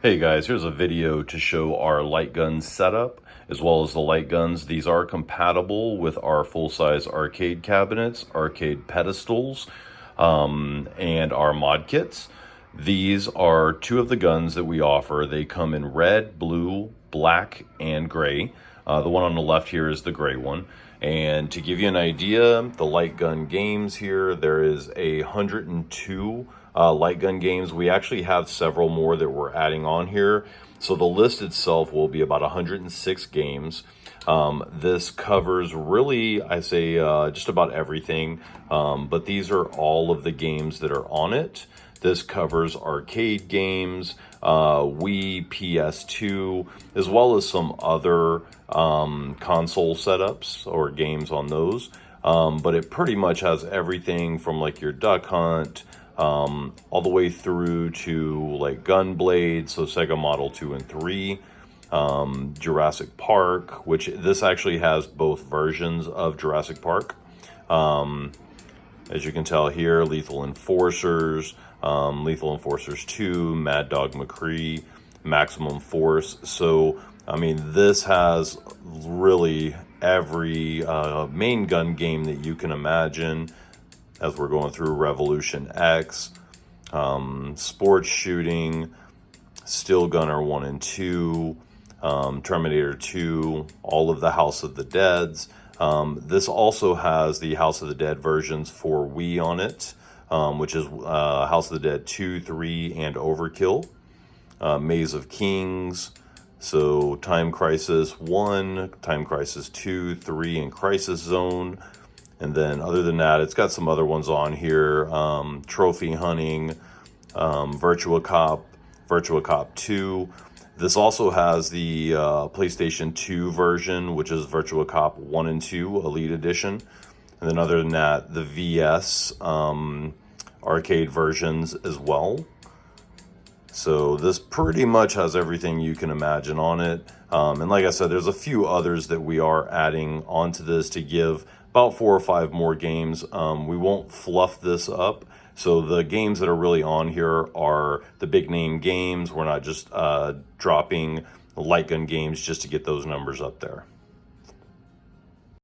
Hey guys, here's a video to show our light gun setup as well as the light guns. These are compatible with our full-size arcade cabinets, arcade pedestals, and our mod kits. These are two of the guns that we offer. They come in red, blue, black, and gray. The one on the left here is the gray one. And to give you an idea, the light gun games here, there is 102 light gun games. We actually have several more that we're adding on here. So the list itself will be about 106 games. This covers really, I say, just about everything. But these are all of the games that are on it. This covers arcade games, Wii, PS2, as well as some other console setups or games on those. But it pretty much has everything from like your Duck Hunt, all the way through to like Gunblade, so Sega Model 2 and 3, Jurassic Park, which this actually has both versions of Jurassic Park. As you can tell here, Lethal Enforcers, Lethal Enforcers 2, Mad Dog McCree, Maximum Force. So, I mean, this has really every main gun game that you can imagine as we're going through Revolution X, sports shooting, Steel Gunner 1 and 2, Terminator 2, all of the House of the Deads. This also has the House of the Dead versions for Wii on it, which is House of the Dead 2, 3, and Overkill. Maze of Kings, so Time Crisis 1, Time Crisis 2, 3, and Crisis Zone. And then other than that, it's got some other ones on here. Trophy Hunting, Virtua Cop 2. This also has the PlayStation 2 version, which is Virtua Cop 1 and 2 Elite Edition. And then other than that, the VS arcade versions as well. So this pretty much has everything you can imagine on it. And like I said, there's a few others that we are adding onto this to give about 4 or 5 more games. We won't fluff this up. So the games that are really on here are the big name games. We're not just dropping light gun games just to get those numbers up there.